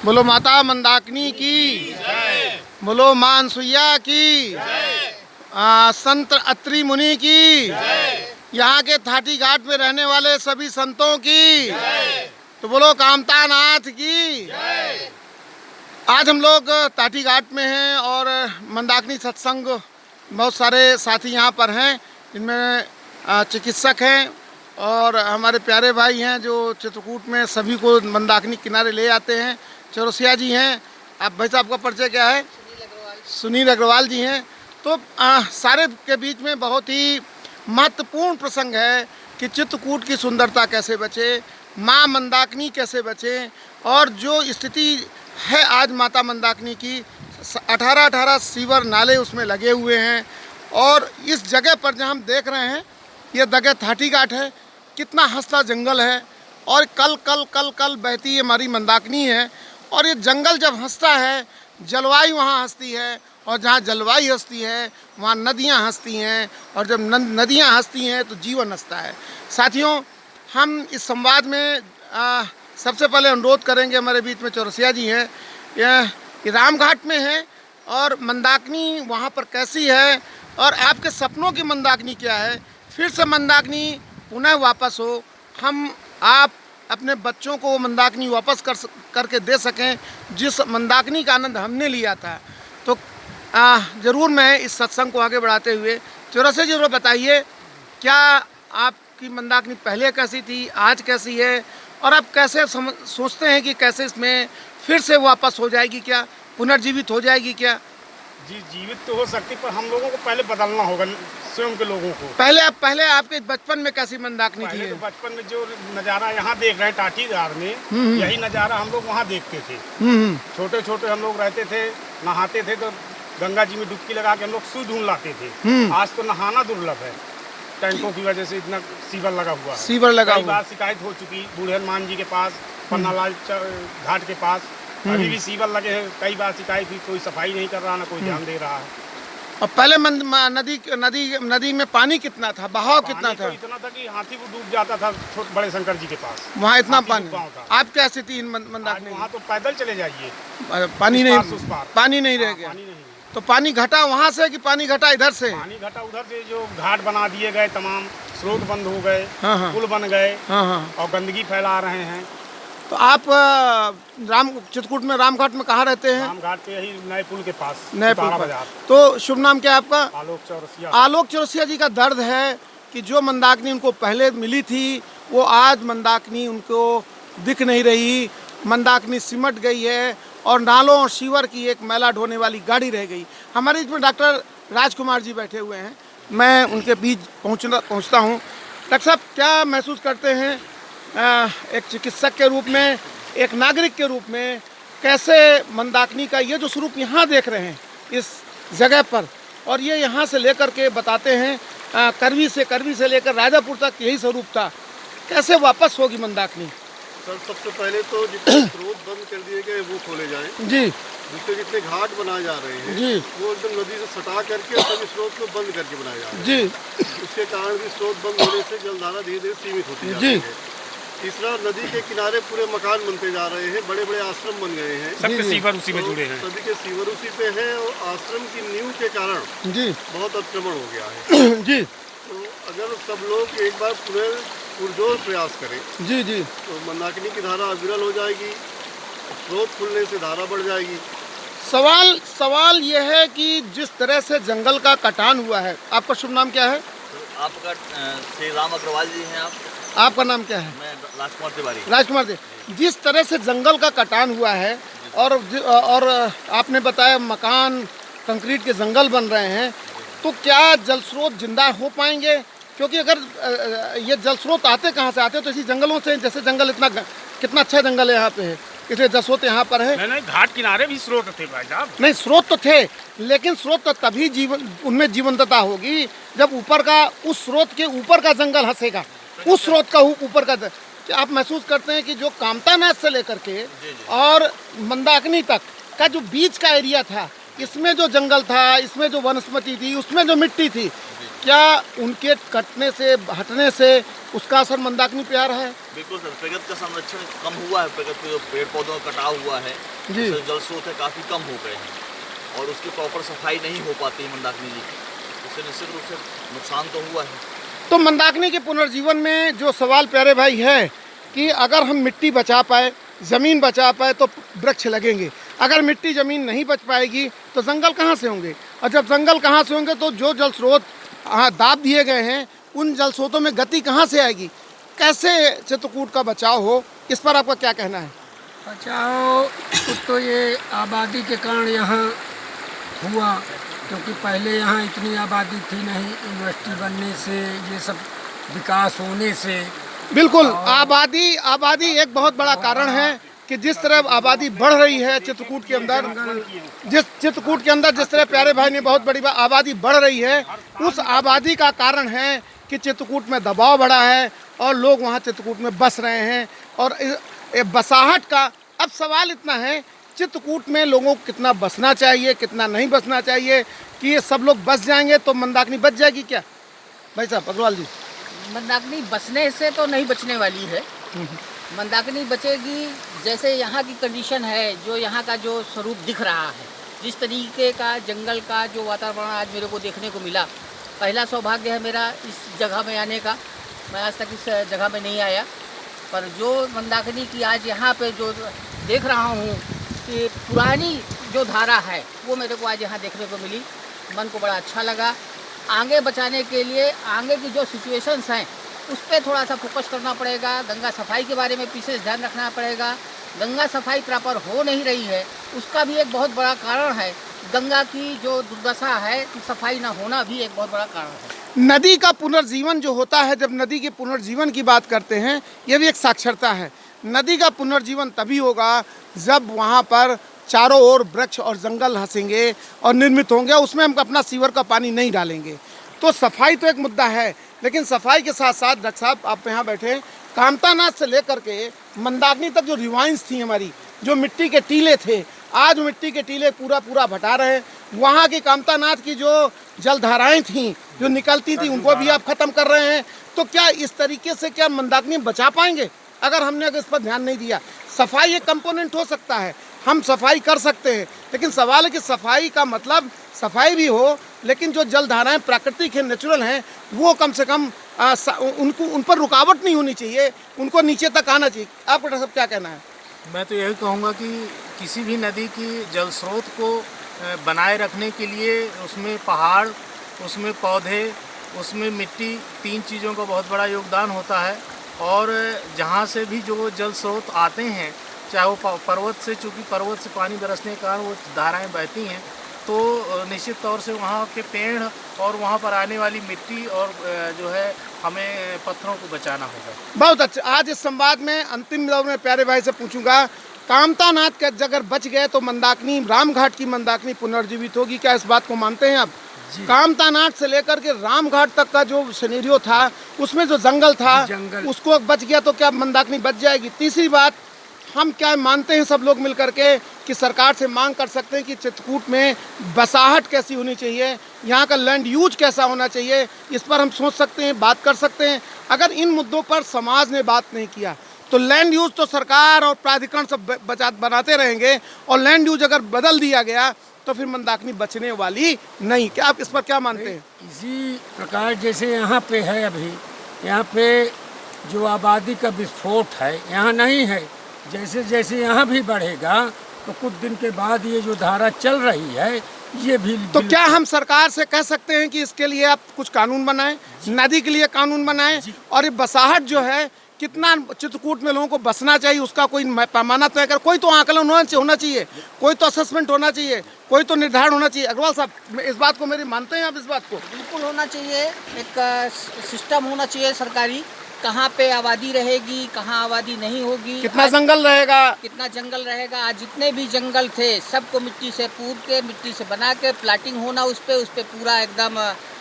बोलो माता मंदाकिनी की, बोलो मां अनसुईया की, संत अत्रि मुनि की, यहाँ के थाटी घाट में रहने वाले सभी संतों की, तो बोलो कामता नाथ की। आज हम लोग थाटी घाट में हैं और मंदाकिनी सत्संग, बहुत सारे साथी यहाँ पर हैं जिनमें चिकित्सक हैं और हमारे प्यारे भाई हैं जो चित्रकूट में सभी को मंदाकिनी किनारे ले आते हैं। चौरसिया जी हैं। आप भाई साहब का परिचय क्या है? सुनील अग्रवाल जी हैं। तो सारे के बीच में बहुत ही महत्वपूर्ण प्रसंग है कि चित्रकूट की सुंदरता कैसे बचे, माँ मंदाकिनी कैसे बचे, और जो स्थिति है आज माता मंदाकिनी की, 18 सीवर नाले उसमें लगे हुए हैं। और इस जगह पर जहाँ हम देख रहे हैं ये जगह थाटी घाट है, कितना हंसता जंगल है और कल कल कल कल बहती हमारी मंदाकिनी है। और ये जंगल जब हंसता है, जलवायु वहाँ हंसती है, और जहाँ जलवायु हंसती है वहाँ नदियाँ हंसती हैं, और जब नदियाँ हंसती हैं तो जीवन हंसता है। साथियों, हम इस संवाद में सबसे पहले अनुरोध करेंगे, हमारे बीच में चौरसिया जी हैं, ये रामघाट में है और मंदाकिनी वहाँ पर कैसी है और आपके सपनों की मंदाकिनी क्या है, फिर से मंदाकिनी पुनः वापस हो, हम आप अपने बच्चों को मंदाकिनी वापस करके दे सकें जिस मंदाकिनी का आनंद हमने लिया था। तो ज़रूर मैं इस सत्संग को आगे बढ़ाते हुए चौरसिया जी, जरूर बताइए क्या आपकी मंदाकिनी पहले कैसी थी, आज कैसी है, और आप कैसे सोचते हैं कि कैसे इसमें फिर से वापस हो जाएगी, क्या पुनर्जीवित हो जाएगी क्या? जी, जीवित तो हो सकती, पर हम लोगों को पहले बदलना होगा, स्वयं के लोगों को। पहले आपके बचपन में कैसी मंदाकिनी थी? तो बचपन में जो नज़ारा यहाँ देख रहे हैं टाटी घाट में, यही नज़ारा हम लोग वहाँ देखते थे। छोटे छोटे हम लोग रहते थे, नहाते थे तो गंगा जी में डुबकी लगा के हम लोग सूद ढूंढ लाते थे। आज तो नहाना दुर्लभ है, टैंकों की वजह से इतना सीवर लगा हुआ है। सीवर लगा हुआ, बार शिकायत हो चुकी बूढ़े हनुमान जी के पास, पन्नालाल घाट के पास अभी भी सीवर लगे हैं। कई बार शिकायत हुई, कोई सफाई नहीं कर रहा, ना कोई ध्यान दे रहा है। और पहले नदी में पानी कितना था, बहाव कितना था? तो इतना था कि हाथी को डूब जाता था बड़े शंकर जी के पास, वहाँ इतना पानी। आप क्या स्थिति इन मंदाकिनी? वहाँ तो पैदल चले जाइए, पानी नहीं रह गया। पानी नहीं। तो पानी घटा वहाँ से कि पानी घटा इधर से? पानी घटा उधर से, जो घाट बना दिए गए, तमाम स्रोत बंद हो गए, पुल बन गए, और गंदगी फैला रहे हैं। तो आप चित्रकूट में रामघाट में कहाँ रहते हैं? रामघाट पे यही नए पुल के पास, नए पुल बाजार। तो शुभ नाम क्या है आपका? आलोक चौरसिया। आलोक चौरसिया जी का दर्द है कि जो मंदाकिनी उनको पहले मिली थी वो आज मंदाकिनी उनको दिख नहीं रही। मंदाकिनी सिमट गई है और नालों और सीवर की एक मैला ढोने वाली गाड़ी रह गई। हमारे बीच में डॉक्टर राजकुमार जी बैठे हुए हैं, मैं उनके बीच पहुंचता हूं। डॉक्टर साहब, क्या महसूस करते हैं एक चिकित्सक के रूप में, एक नागरिक के रूप में, कैसे मंदाकिनी का ये जो स्वरूप यहाँ देख रहे हैं इस जगह पर, और ये यहाँ से लेकर के बताते हैं करवी से लेकर राजापुर तक यही स्वरूप था, कैसे वापस होगी मंदाकिनी? सर, सबसे पहले तो जितने स्रोत बंद कर दिए गए वो खोले जाएं जी। दूसरे जितने घाट बनाए जा रहे हैं जी, वो एकदम नदी से सटा करके सभी स्रोत को बंद करके बनाए जा रहे हैं जी। उसके कारण भी स्रोत बंद होने से जलधारा धीरे धीरे सीमित होती जा रही है। तीसरा, नदी के किनारे पूरे मकान बनते जा रहे हैं, बड़े बड़े आश्रम बन गए हैं, सबके सीवर उसी में जुड़े हैं, सभी के सीवर उसी पे हैं, और आश्रम की नींव के कारण जी बहुत अतिक्रमण हो गया है जी। तो अगर सब लोग एक बार पुरजोर प्रयास करें जी तो मंदाकिनी की धारा अविरल हो जाएगी, स्रोत खुलने से धारा बढ़ जाएगी। सवाल ये है कि जिस तरह से जंगल का कटान हुआ है, आपका शुभ नाम क्या है? आपका श्री राम अग्रवाल जी हैं आप? आपका नाम क्या है? मैं राजकुमार तिवारी। राजकुमार जी, जिस तरह से जंगल का कटान हुआ है और आपने बताया मकान कंक्रीट के जंगल बन रहे हैं, तो क्या जल स्रोत जिंदा हो पाएंगे? क्योंकि अगर ये जल स्रोत आते कहाँ से आते, तो इसी जंगलों से, जैसे जंगल इतना कितना अच्छा जंगल है यहाँ पे है, इसलिए जल स्रोत यहाँ पर है। नहीं, घाट किनारे भी स्रोत थे भाई साहब। नहीं, स्रोत तो थे, लेकिन स्रोत तो तभी उनमें जीवंतता होगी जब ऊपर का, उस स्रोत के ऊपर का जंगल हंसेगा, उस स्रोत का ऊपर का। क्या आप महसूस करते हैं कि जो कामतानाथ से लेकर के और मंदाकिनी तक का जो बीच का एरिया था, इसमें जो जंगल था, इसमें जो वनस्पति थी, उसमें जो मिट्टी थी, क्या उनके कटने से, हटने से उसका असर मंदाकिनी पे आ रहा है? बिल्कुल सर, प्रगति का संरक्षण कम हुआ है, प्रगति के जो पेड़ पौधों का कटाव हुआ है जी। उससे जल स्रोत है काफ़ी कम हो गए हैं और उसकी प्रॉपर सफाई नहीं हो पाती है मंदाकिनी जी की, उससे निश्चित रूप से नुकसान तो हुआ है। तो मंदाकिनी के पुनर्जीवन में जो सवाल प्यारे भाई है कि अगर हम मिट्टी बचा पाए, ज़मीन बचा पाए तो वृक्ष लगेंगे। अगर मिट्टी ज़मीन नहीं बच पाएगी तो जंगल कहाँ से होंगे, और जब जंगल कहाँ से होंगे तो जो जल स्रोत दाब दिए गए हैं उन जल स्रोतों में गति कहाँ से आएगी। कैसे चित्रकूट का बचाव हो, इस पर आपका क्या कहना है? बचाओ तो ये आबादी के कारण यहाँ हुआ, क्योंकि पहले यहाँ इतनी आबादी थी नहीं, यूनिवर्सिटी बनने से, ये सब विकास होने से। बिल्कुल, आबादी एक बहुत बड़ा कारण है कि जिस तरह आबादी बढ़ रही है चित्रकूट के अंदर, जिस तरह प्यारे भाई ने बहुत बड़ी बात, आबादी बढ़ रही है, उस आबादी का कारण है कि चित्रकूट में दबाव बढ़ा है और लोग वहाँ चित्रकूट में बस रहे हैं। और बसाहट का अब सवाल इतना है, चित्रकूट में लोगों को कितना बसना चाहिए, कितना नहीं बसना चाहिए, कि ये सब लोग बस जाएंगे तो मंदाकिनी बच जाएगी क्या? भाई साहब अग्रवाल जी। मंदाकिनी बचने से तो नहीं बचने वाली है। मंदाकिनी बचेगी जैसे यहाँ की कंडीशन है, जो यहाँ का जो स्वरूप दिख रहा है, जिस तरीके का जंगल का जो वातावरण आज मेरे को देखने को मिला। पहला सौभाग्य है मेरा इस जगह में आने का, मैं आज तक इस जगह में नहीं आया, पर जो मंदाकिनी की आज यहाँ पे जो देख रहा हूँ कि पुरानी जो धारा है वो मेरे को आज यहाँ देखने को मिली, मन को बड़ा अच्छा लगा। आगे बचाने के लिए आगे की जो सिचुएशंस हैं उस पर थोड़ा सा फोकस करना पड़ेगा। गंगा सफाई के बारे में विशेष ध्यान रखना पड़ेगा। गंगा सफाई प्रॉपर हो नहीं रही है, उसका भी एक बहुत बड़ा कारण है। गंगा की जो दुर्दशा है, सफाई ना होना भी एक बहुत बड़ा कारण है। नदी का पुनर्जीवन जो होता है, जब नदी के पुनर्जीवन की बात करते हैं, यह भी एक साक्षरता है। नदी का पुनर्जीवन तभी होगा जब वहाँ पर चारों ओर वृक्ष और जंगल हंसेंगे और निर्मित होंगे, उसमें हम अपना सीवर का पानी नहीं डालेंगे। तो सफाई तो एक मुद्दा है, लेकिन सफाई के साथ साथ डॉक्टर साहब आप यहाँ बैठे, कामतानाथ से लेकर के मंदाकिनी तक जो रिवाइंस थी हमारी, जो मिट्टी के टीले थे, आज मिट्टी के टीले पूरा भटा रहे हैं। वहाँ की कामतानाथ की जो जलधाराएं थीं जो निकलती थी, उनको भी आप ख़त्म कर रहे हैं। तो क्या इस तरीके से क्या मंदाकिनी बचा पाएंगे अगर हमने इस पर ध्यान नहीं दिया? सफाई एक कंपोनेंट हो सकता है, हम सफाई कर सकते हैं, लेकिन सवाल है कि सफाई का मतलब सफाई भी हो, लेकिन जो जलधाराएं प्राकृतिक हैं, नेचुरल हैं, वो कम से कम उन पर रुकावट नहीं होनी चाहिए, उनको नीचे तक आना चाहिए। आपका डॉक्टर साहब क्या कहना है? मैं तो यही कहूँगा कि किसी भी नदी की जल स्रोत को बनाए रखने के लिए उसमें पहाड़, उसमें पौधे, उसमें मिट्टी, 3 चीज़ों का बहुत बड़ा योगदान होता है। और जहाँ से भी जो जल स्रोत आते हैं, चाहे वो पर्वत से, चूँकि पर्वत से पानी बरसने के कारण वो धाराएं बहती हैं, तो निश्चित तौर से वहाँ के पेड़ और वहाँ पर आने वाली मिट्टी और जो है हमें पत्थरों को बचाना होगा। बहुत अच्छा। आज इस संवाद में अंतिम दौर में प्यारे भाई से पूछूंगा, कामतानाथ का अगर बच गए तो मंदाकिनी, रामघाट की मंदाकिनी पुनर्जीवित होगी, क्या इस बात को मानते हैं आप? कामतानाथ से लेकर के रामघाट तक का जो सिनेरियो था, उसमें जो जंगल था, उसको बच गया तो क्या मंदाकिनी बच जाएगी? तीसरी बात, हम क्या मानते हैं सब लोग मिलकर के कि सरकार से मांग कर सकते हैं कि चित्रकूट में बसाहट कैसी होनी चाहिए, यहाँ का लैंड यूज कैसा होना चाहिए, इस पर हम सोच सकते हैं, बात कर सकते हैं। अगर इन मुद्दों पर समाज ने बात नहीं किया तो लैंड यूज तो सरकार और प्राधिकरण सब बनाते रहेंगे, और लैंड यूज अगर बदल दिया गया तो फिर मंदाकिनी बचने वाली नहीं। क्या आप इस पर क्या मानते हैं? इसी प्रकार जैसे यहाँ पे है, अभी यहाँ पे जो आबादी का विस्फोट है यहाँ नहीं है, जैसे जैसे यहाँ भी बढ़ेगा तो कुछ दिन के बाद ये जो धारा चल रही है ये भी। तो क्या हम सरकार से कह सकते हैं कि इसके लिए आप कुछ कानून बनाएं, नदी के लिए कानून बनाएं, और ये बसाहट जो है, कितना चित्रकूट में लोगों को बसना चाहिए, उसका कोई पैमाना तय कर, कोई तो आकलन होना चाहिए, कोई तो असेसमेंट होना चाहिए, कोई तो निर्धारण होना चाहिए। अग्रवाल साहब, इस बात को मेरी मानते हैं आप? इस बात को बिल्कुल होना चाहिए, एक सिस्टम होना चाहिए सरकारी, कहाँ पे आबादी रहेगी, कहाँ आबादी नहीं होगी, कितना जंगल रहेगा, कितना जंगल रहेगा। आज जितने भी जंगल थे सबको मिट्टी से पूर के, मिट्टी से बना के प्लाटिंग होना, उस पे पूरा एकदम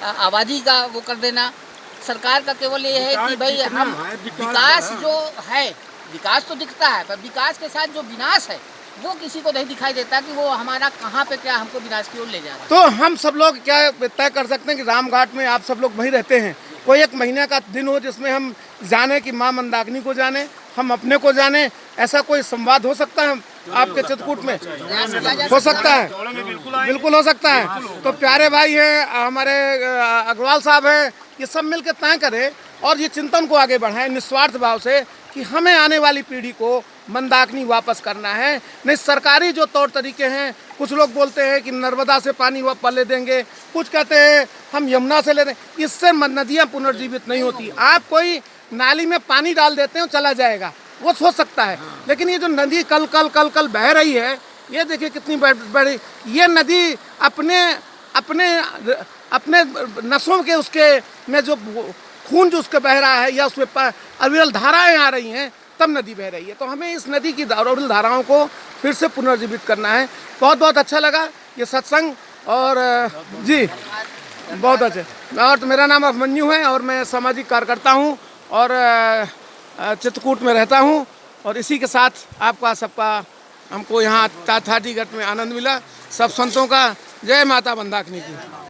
आबादी का वो कर देना। सरकार का केवल ये है कि भाई हम विकास जो है, विकास तो दिखता है, पर विकास के साथ जो विनाश है वो किसी को नहीं दिखाई देता कि वो हमारा कहाँ पे क्या हमको विनाश की ओर ले जा रहा है। तो हम सब लोग क्या तय कर सकते हैं कि रामघाट में आप सब लोग वहीं रहते हैं, कोई एक महीने का दिन हो जिसमें हम जाने कि माँ मंदाकिनी को जाने, हम अपने को जाने, ऐसा कोई संवाद हो सकता है? आपके चित्रकूट में? हो सकता है, बिल्कुल हो सकता है। तो प्यारे भाई हैं हमारे अग्रवाल साहब हैं, ये सब मिलकर तय करें और ये चिंतन को आगे बढ़ाएं निस्वार्थ भाव से कि हमें आने वाली पीढ़ी को मंदाकिनी वापस करना है। नहीं सरकारी जो तौर तरीके हैं, कुछ लोग बोलते हैं कि नर्मदा से पानी ले देंगे, कुछ कहते हैं हम यमुना से ले दें, इससे नदियाँ पुनर्जीवित नहीं होती। आप कोई नाली में पानी डाल देते हैं चला जाएगा, वो हो सकता है, लेकिन ये जो नदी कल कल बह रही है, ये देखिए कितनी बड़ी ये नदी अपने अपने अपने नसों के उसके में जो खून जो उसके बह रहा है या उसमें अविरल धाराएं आ रही हैं तब नदी बह रही है। तो हमें इस नदी की अविरल धाराओं को फिर से पुनर्जीवित करना है। बहुत बहुत अच्छा लगा ये सत्संग और जी बहुत अच्छे। और मेरा नाम अभिमन्यु है और मैं सामाजिक कार्यकर्ता हूँ और चित्रकूट में रहता हूँ। और इसी के साथ आपका सबका हमको यहाँ थाटीगढ़ में आनंद मिला। सब संतों का जय माता मंदाकिनी की।